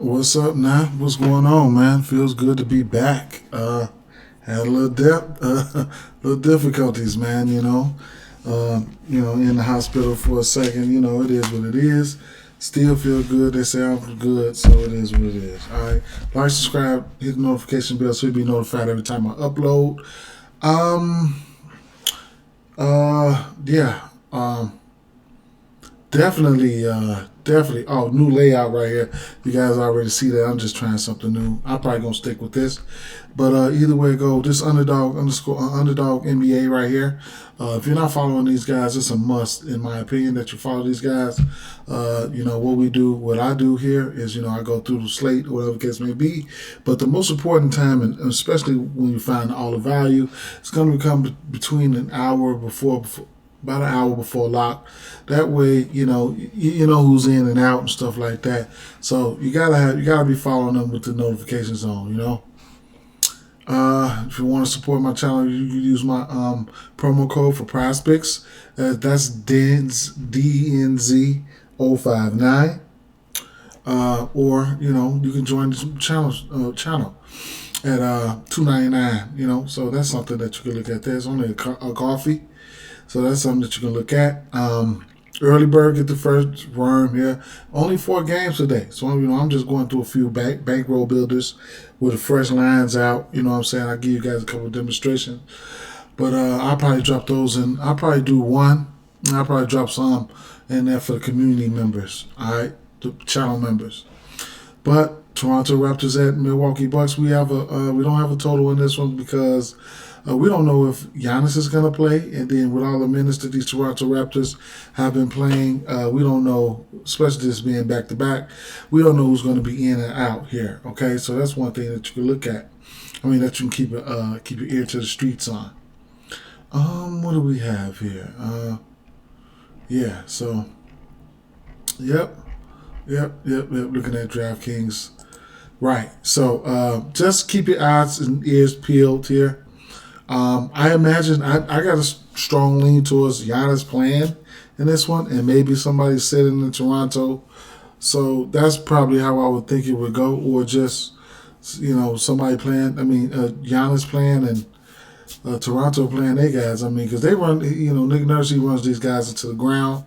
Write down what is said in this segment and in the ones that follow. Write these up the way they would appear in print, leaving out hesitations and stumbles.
What's up now? What's going on, man? Feels good to be back. Had a little little difficulties, man. In the hospital for a second. It is what it is. Still feel good. They say I'm good, so it is what it is. All right, like, subscribe, hit the notification bell so you'll be notified every time I upload. Yeah. Definitely. Oh, new layout right here. You guys already see that. I'm just trying something new. I'm probably gonna stick with this, but either way it go, this underdog NBA right here. If you're not following these guys, it's a must in my opinion that you follow these guys. What I do here is I go through the slate, whatever the case may be. But the most important time, and especially when you find all the value, it's going to become between an hour before about an hour before lock. That way, you know who's in and out and stuff like that. So you gotta be following them with the notifications on. If you want to support my channel, you can use my promo code for PrizePicks. That's DNZ059. Or you can join the channel at $2.99. So that's something that you can look at. There's only a coffee. So that's something that you can look at. Early bird get the first worm here. Only 4 games today. So I'm just going through a few bankroll builders with the fresh lines out. You know what I'm saying? I'll give you guys a couple of demonstrations. But I'll probably drop those in. I'll probably do one. And I'll probably drop some in there for the community members. Alright? The channel members. But Toronto Raptors at Milwaukee Bucks. We don't have a total in this one because we don't know if Giannis is going to play, and then with all the minutes that these Toronto Raptors have been playing, we don't know, especially this being back-to-back, we don't know who's going to be in and out here, okay? So that's one thing that you can look at. That you can keep your ear to the streets on. What do we have here? Yep. Looking at DraftKings. Right, so just keep your eyes and ears peeled here. I imagine I got a strong lean towards Giannis playing in this one, and maybe somebody sitting in Toronto. So that's probably how I would think it would go, or just somebody playing. Giannis playing and Toronto playing their guys. Because they run. Nick Nurse runs these guys into the ground,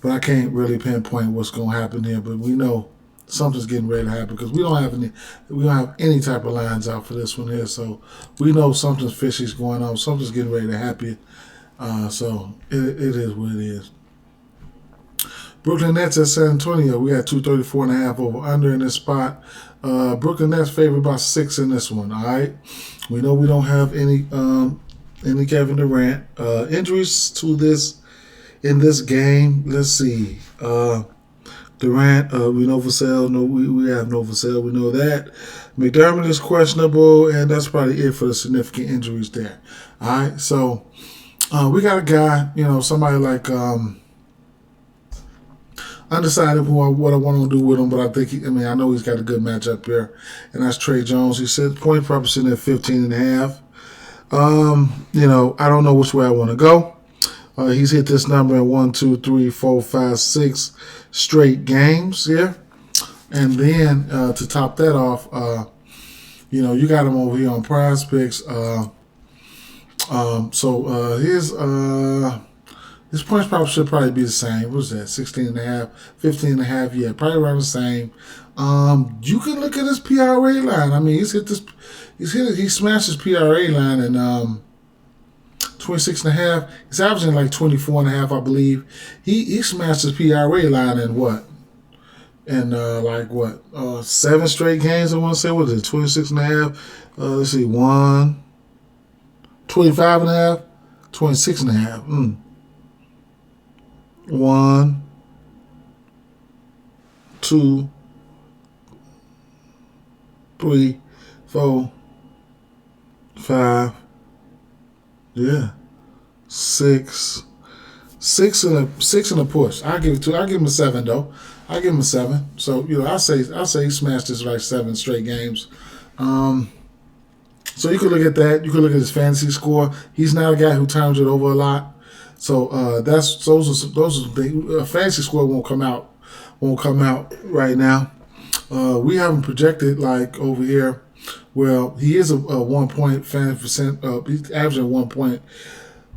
but I can't really pinpoint what's going to happen here. But we know something's getting ready to happen because we don't have any type of lines out for this one here, so we know something's fishy's going on. Something's getting ready to happen. So it is what it is. Brooklyn Nets at San Antonio. We got 234.5 over under in this spot. Brooklyn Nets favored by 6 in this one. All right, we know we don't have any Kevin Durant injuries to this in this game. Let's see. Durant, we know for sale. No, we have no for sale. We know that. McDermott is questionable, and that's probably it for the significant injuries there. All right, so we got a guy, somebody like undecided what I want to do with him, but I think I know he's got a good matchup here, and that's Trey Jones. He said point probably sitting at 15.5. I don't know which way I want to go. He's hit this number in 1, 2, 3, 4, 5, 6 straight games here. And then to top that off, you got him over here on PrizePicks. His points should probably be the same. What was that? 16.5, 15.5. Yeah, probably around the same. You can look at his PRA line. He smashed his PRA line in 26.5. He's averaging like 24.5, I believe. He smashed his PRA line in what? In 7 straight games, I want to say. What is it? 26.5. Let's see, 25.5, 26.5. 1, 2, 3, 4, 5. Yeah, 6 and a push. I'll give him a 7 though. I'll give him a 7. So I say he smashed this like 7 straight games. So you could look at that. You could look at his fantasy score. He's not a guy who turns it over a lot. So those are big. Fantasy score won't come out right now. We haven't projected like over here. Well, he is a 1 point percent. He's averaging 1 point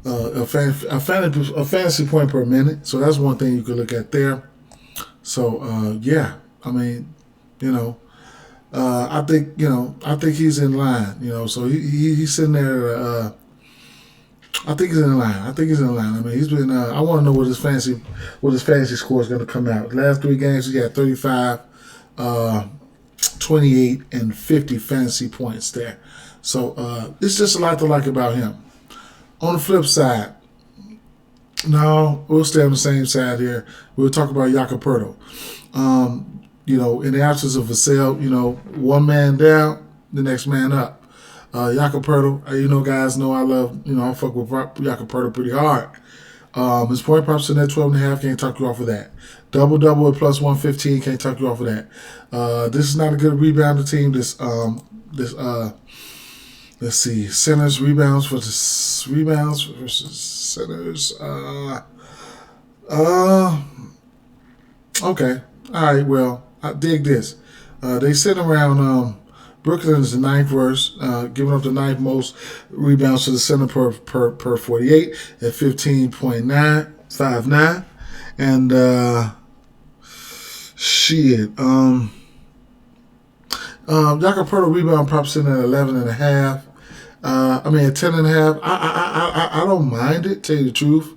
a fantasy point per minute. So that's one thing you could look at there. So yeah, I mean, you know, I think he's in line. So he's sitting there. I think he's in line. I mean, he's been. I want to know what his fantasy score is going to come out. Last 3 games, he got 35, 28, and 50 fantasy points there. So it's just a lot to like about him. On the flip side, no, we'll stay on the same side here. We'll talk about Jakob. In the absence of Vassell, one man down, the next man up. Jakob, guys know I love, I fuck with Jakob pretty hard. His point props in that 12.5, can't talk you off of that. Double at plus 115, can't talk you off of that. This is not a good rebounder team. Let's see, centers, rebounds versus centers. Okay. All right, well, I dig this. They sit around Brooklyn is the ninth worst, giving up the ninth most rebounds to the center per 48 at 15.959. And Jakob rebound props in at 11.5. At 10.5. I don't mind it, tell you the truth.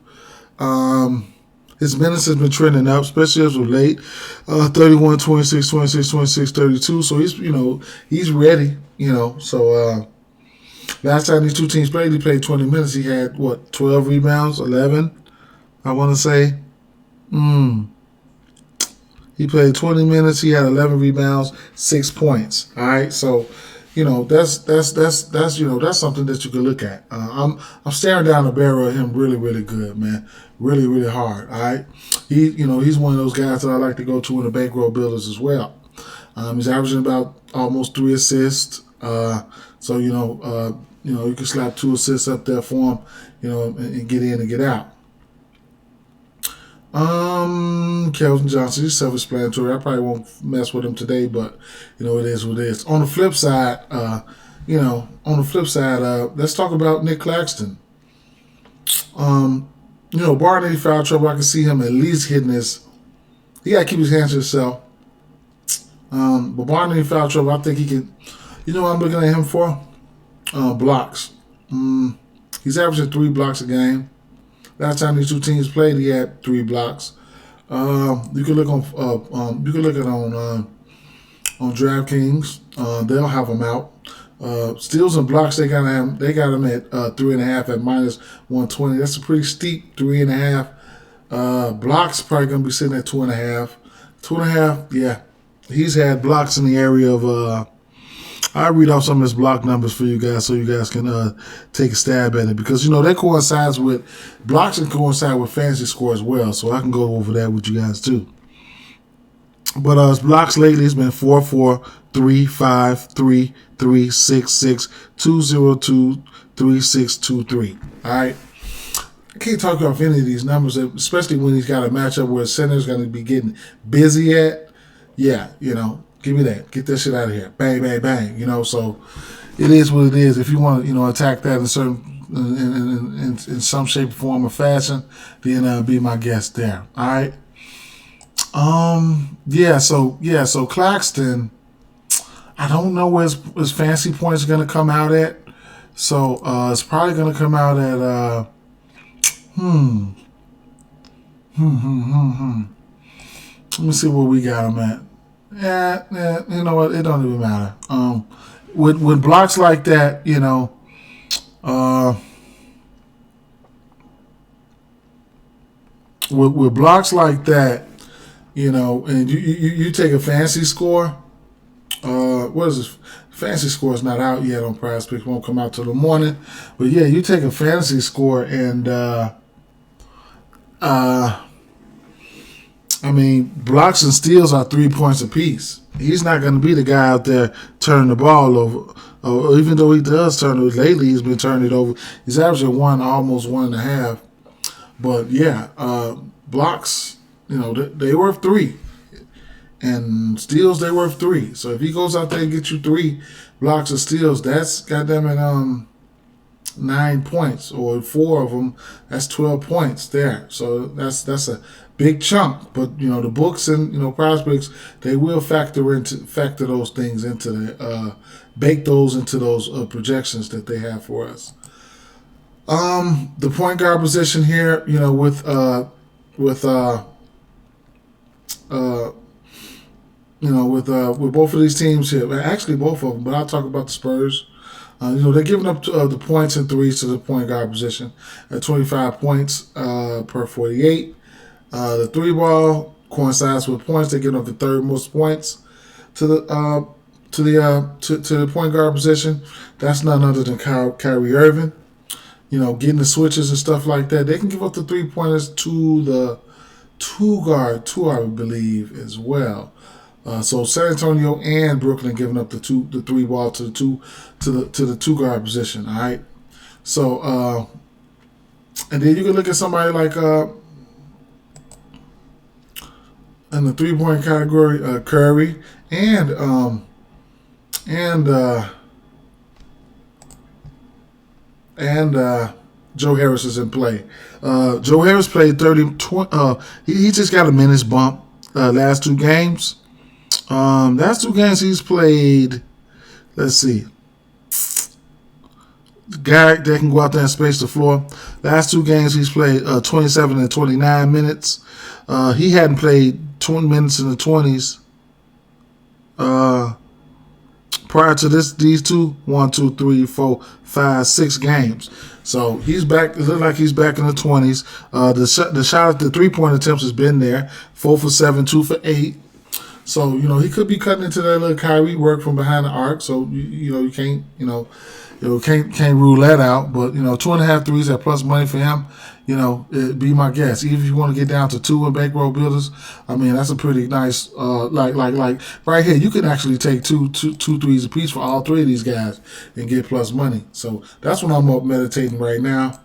His minutes has been trending up, especially as of late. 31, 26, 26, 26, 32. So he's ready. So last time these two teams played, he played 20 minutes. He had 12 rebounds, 11. I want to say. He played 20 minutes. He had 11 rebounds, 6 points. All right, so that's something that you can look at. I'm staring down the barrel of him really, really good, man. Really, really hard. All right, he's one of those guys that I like to go to in the bankroll builders as well. He's averaging about almost 3 assists. So you can slap 2 assists up there for him, and get in and get out. Kelvin Johnson, he's self-explanatory. I probably won't mess with him today, but it is what it is. On the flip side, let's talk about Nick Claxton. Barring any foul trouble, I can see him at least hitting his. He got to keep his hands to himself. But barring any foul trouble, I think he can. You know what I'm looking at him for? Blocks. He's averaging 3 blocks a game. Last time these two teams played, he had 3 blocks. You can look on DraftKings. They'll have him out. Steals and blocks, they got him at 3.5 at minus 120. That's a pretty steep 3.5. Blocks probably gonna be sitting at 2.5. 2.5, yeah. He's had blocks in the area of. I'll read off some of his block numbers for you guys so you guys can take a stab at it, because they coincide with blocks and coincide with fantasy score as well, so I can go over that with you guys too. But his blocks lately has been 4-4, 3-5, 3-3, 6-6, 2-0-2, 3-6-2-3. All right. I can't talk off any of these numbers, especially when he's got a matchup where center's going to be getting busy at. Yeah, give me that. Get that shit out of here. Bang, bang, bang. So it is what it is. If you want to, attack that in some shape, form, or fashion, then be my guest there. All right. So Claxton, I don't know where his fantasy points are gonna come out at. So it's probably gonna come out at Let me see where we got him at. Yeah, you know what? It don't even matter. With blocks like that, with blocks like that, and you take a fantasy score. What is this? Fantasy score is not out yet on PrizePicks. Won't come out till the morning. But yeah, you take a fantasy score and blocks and steals are 3 points apiece. He's not going to be the guy out there turning the ball over. Even though he does turn it lately, he's been turning it over. He's averaging almost 1.5. But yeah, blocks, they were 3. And steals, they worth 3. So if he goes out there and gets you 3 blocks of steals, that's goddamn it 9 points, or 4 of them. That's 12 points there. So that's a big chunk. But the books and PrizePicks, they will factor those things into the bake those into those projections that they have for us. The point guard position here, with both of these teams here, actually both of them, but I'll talk about the Spurs. They're giving up the points and threes to the point guard position at 25 points per 48. The 3-ball coincides with points. They're giving up the third most points to the point guard position. That's none other than Kyrie Irving. Getting the switches and stuff like that. They can give up the 3-pointers to the 2-guard, I believe, as well. So San Antonio and Brooklyn giving up the 3-ball to the 2-guard position. All right. So and then you can look at somebody like in the 3-point category, Curry and Joe Harris is in play. Joe Harris played 30. He just got a minutes bump last 2 games. Last 2 games he's played. Let's see. The guy that can go out there and space the floor. Last 2 games he's played 27 and 29 minutes. He hadn't played 20 minutes in the 20s. Prior to these 2, 1, 2, 3, 4, 5, 6 games. So he's back. It looks like he's back in the 20s. The shot at the 3-point attempts has been there. 4 for 7, 2 for 8. So he could be cutting into that little Kyrie work from behind the arc. So you can't can't rule that out. But 2.5 threes at plus money for him. It'd be my guess. Even if you want to get down to 2 in bankroll builders, I mean that's a pretty nice. Like right here, you can actually take two threes apiece for all 3 of these guys and get plus money. So that's what I'm up meditating right now.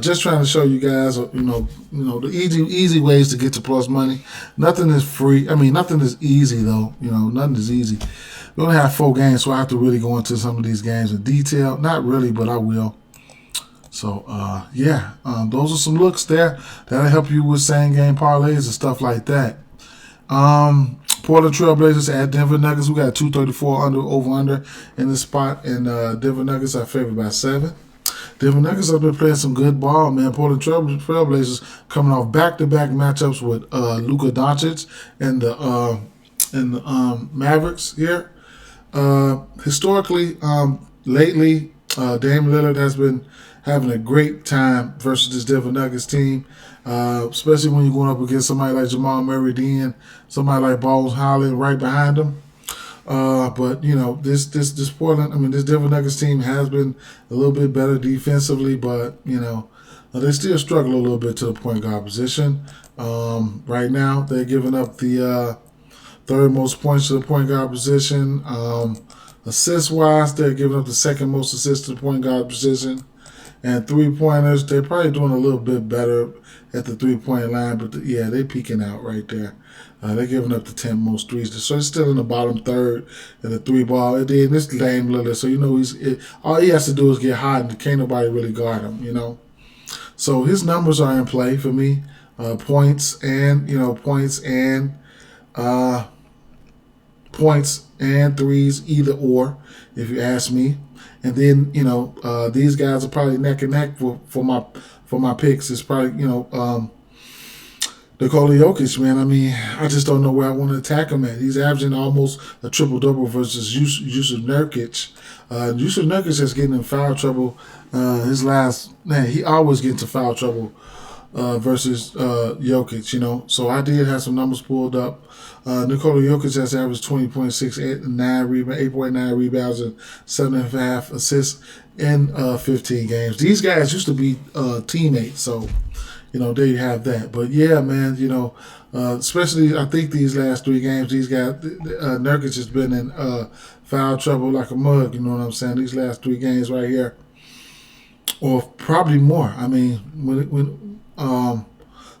Just trying to show you guys, the easy ways to get to plus money. Nothing is free. I mean, nothing is easy though. Nothing is easy. We only have 4 games, so I have to really go into some of these games in detail. Not really, but I will. So, those are some looks there that'll help you with same game parlays and stuff like that. Portland Trailblazers at Denver Nuggets. We got 234 over-under in the spot, and Denver Nuggets are favored by 7. Denver Nuggets have been playing some good ball, man. Portland Trailblazers coming off back-to-back matchups with Luka Doncic and the Mavericks here. Historically, lately, Dame Lillard has been having a great time versus this Denver Nuggets team, especially when you're going up against somebody like Jamal Murray, then somebody like Bones Highland right behind him. But this Portland, this Denver Nuggets team has been a little bit better defensively, but they still struggle a little bit to the point guard position. Right now, they're giving up the 3rd most points to the point guard position. Assist-wise, they're giving up the 2nd most assists to the point guard position. And 3-pointers, they're probably doing a little bit better at the 3-point line, but they're peaking out right there. They're giving up the 10 most threes. So they're still in the bottom 3rd in the 3-ball. And then this Dame Lillard, so all he has to do is get hot and can't nobody really guard him, So his numbers are in play for me. Points and threes, either or, if you ask me. And then these guys are probably neck and neck for my picks. It's probably Nikola Jokic, man. I just don't know where I want to attack him at. He's averaging almost a triple-double versus Jusuf Nurkic. Jusuf Nurkic is getting in foul trouble. He always gets into foul trouble versus Jokic, So I did have some numbers pulled up. Nikola Jokic has averaged 20.6, 8.9 rebounds, and 7.5 assists in 15 games. These guys used to be teammates, so there you have that. But yeah, man, especially I think these last 3 games, these guys, Nurkic has been in foul trouble like a mug. You know what I'm saying? These last 3 games right here, or probably more.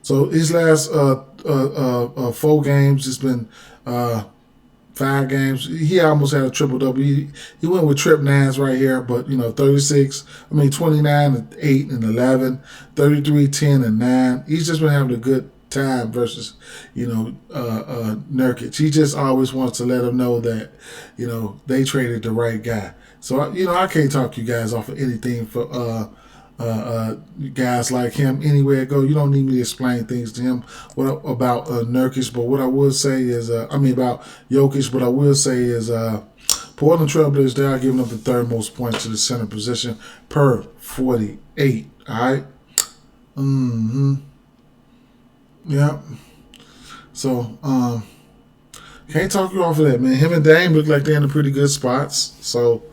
So his last 4 games. It's been 5 games. He almost had a triple double. He went with trip nines right here, but 29 8 and 11, 33 10 and 9. He's just been having a good time versus Nurkic. He just always wants to let him know that they traded the right guy. So I can't talk you guys off of anything for guys like him. Anywhere I go, you don't need me to explain things to him about Nurkic. But what I will say is, about Jokic. But I will say is, Portland Trailblazers, they are giving up the third most points to the center position per 48. All right. Yeah. So, can't talk you off of that, man. Him and Dame look like they're in a pretty good spots. So,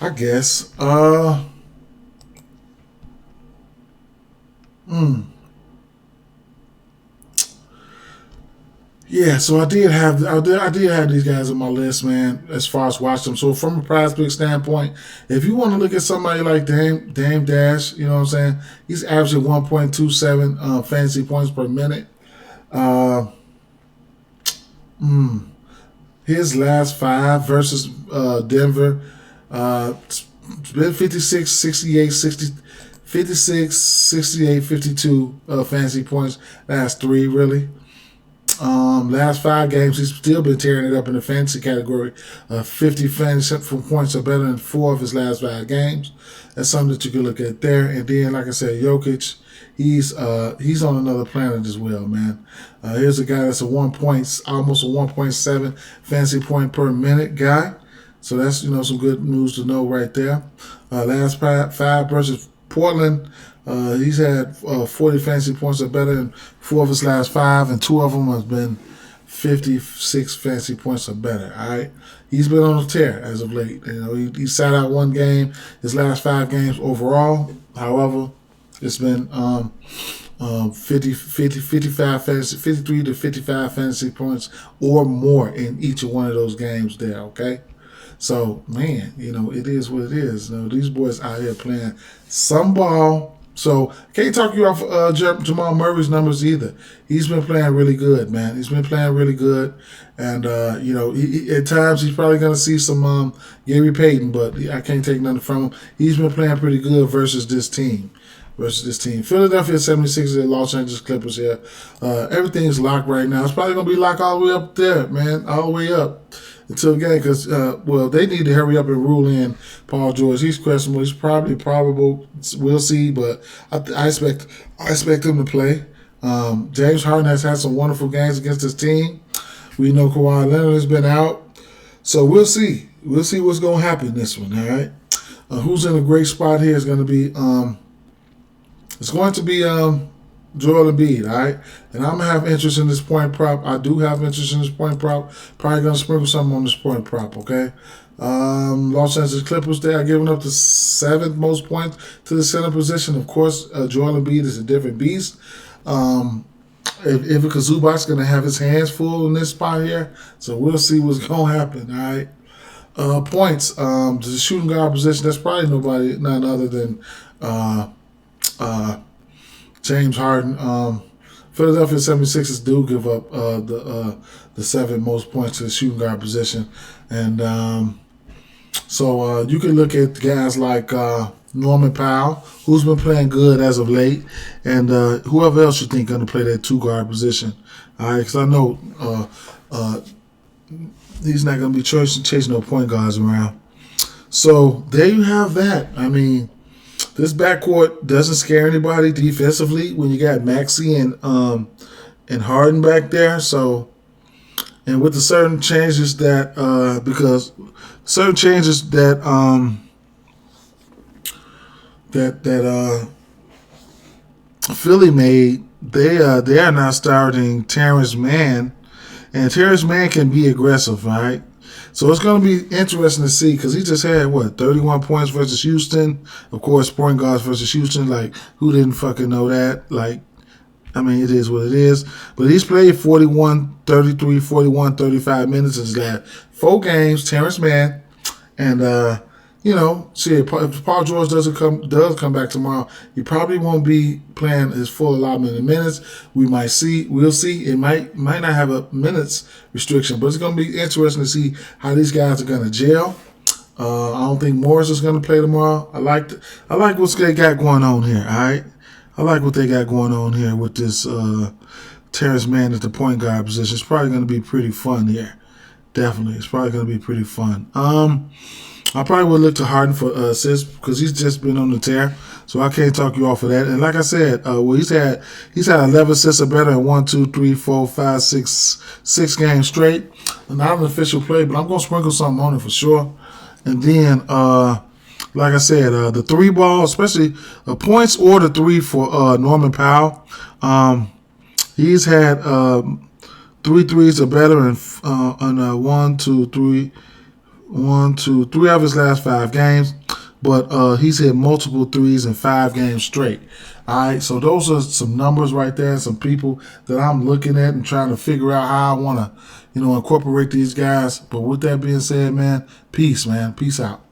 I guess. Yeah, so I did have these guys on my list, man, as far as watch them. So from a PrizePicks standpoint, if you want to look at somebody like Dame Dash, you know what I'm saying? He's averaging 1.27 fantasy points per minute. His last 5 versus Denver, it's been 56, 68, 60, 56, 68, 52 fantasy points. Last 3, really. Last 5 games, he's still been tearing it up in the fantasy category. 50 fantasy points are better than 4 of his last 5 games. That's something that you can look at there. And then, like I said, Jokic, he's on another planet as well, man. Here's a guy that's almost a 1.7 fantasy point per minute guy. So that's some good news to know right there. Last 5 versus Portland. He's had 40 fantasy points or better in 4 of his last 5, and 2 of them have been 56 fantasy points or better. All right, he's been on a tear as of late. He sat out 1 game his last 5 games overall. However, it's been 55 fantasy, 53 to 55 fantasy points or more in each of one of those games there. Okay. So, man, it is what it is. These boys out here playing some ball. So, can't talk you off Jamal Murray's numbers either. He's been playing really good, man. He's been playing really good. And, at times he's probably going to see some Gary Payton, but I can't take nothing from him. He's been playing pretty good versus this team. Philadelphia 76ers and Los Angeles Clippers here. Everything's locked right now. It's probably going to be locked all the way up there, man. All the way up until again, because they need to hurry up and rule in Paul George. He's questionable. He's probably probable. We'll see, but I expect him to play. James Harden has had some wonderful games against his team. We know Kawhi Leonard has been out, so we'll see. We'll see what's going to happen in this one. All right. Who's in a great spot here is going to be it's going to be Joel Embiid, all right? And I'm going to have interest in this point prop. I do have interest in this point prop. Probably going to sprinkle something on this point prop, okay? Los Angeles Clippers, they are giving up the 7th most points to the center position. Of course, Joel Embiid is a different beast. If Zubac's going to have his hands full in this spot here, so we'll see what's going to happen, all right? Points, the shooting guard position, that's probably none other than James Harden. Philadelphia 76ers do give up the 7th most points to the shooting guard position. And so you can look at guys like Norman Powell, who's been playing good as of late, and whoever else you think going to play that 2 guard position. All right, because I know he's not going to be chasing no point guards around. So there you have that. I mean, this backcourt doesn't scare anybody defensively when you got Maxey and Harden back there. So, and with the certain changes that Philly made, they are now starting Terrence Mann, and Terrence Mann can be aggressive, right? So it's going to be interesting to see because he just had, 31 points versus Houston. Of course, point guards versus Houston. Like, who didn't fucking know that? Like, I mean, it is what it is. But he's played 41, 33, 41, 35 minutes in his last 4 games, Terrence Mann. And See if Paul George does come back tomorrow, he probably won't be playing his full allotment of minutes. We'll see. It might not have a minutes restriction, but it's going to be interesting to see how these guys are going to gel. I don't think Morris is going to play tomorrow. I like what they got going on here. All right, I like what they got going on here with this Terrence Mann at the point guard position. It's probably going to be pretty fun here. Definitely, it's probably going to be pretty fun. I probably would look to Harden for assists because he's just been on the tear, so I can't talk you off of that. And like I said, he's had 11 assists or better in 1, 2, 3, 4, 5, 6 games straight. Not an official play, but I'm gonna sprinkle something on it for sure. And then, like I said, the 3 ball, especially points or the 3 for Norman Powell. He's had 3 threes or better in 1, 2, 3. 3 of his last 5 games, but he's hit multiple threes in 5 games straight. All right, so those are some numbers right there, some people that I'm looking at and trying to figure out how I want to, incorporate these guys. But with that being said, man, peace out.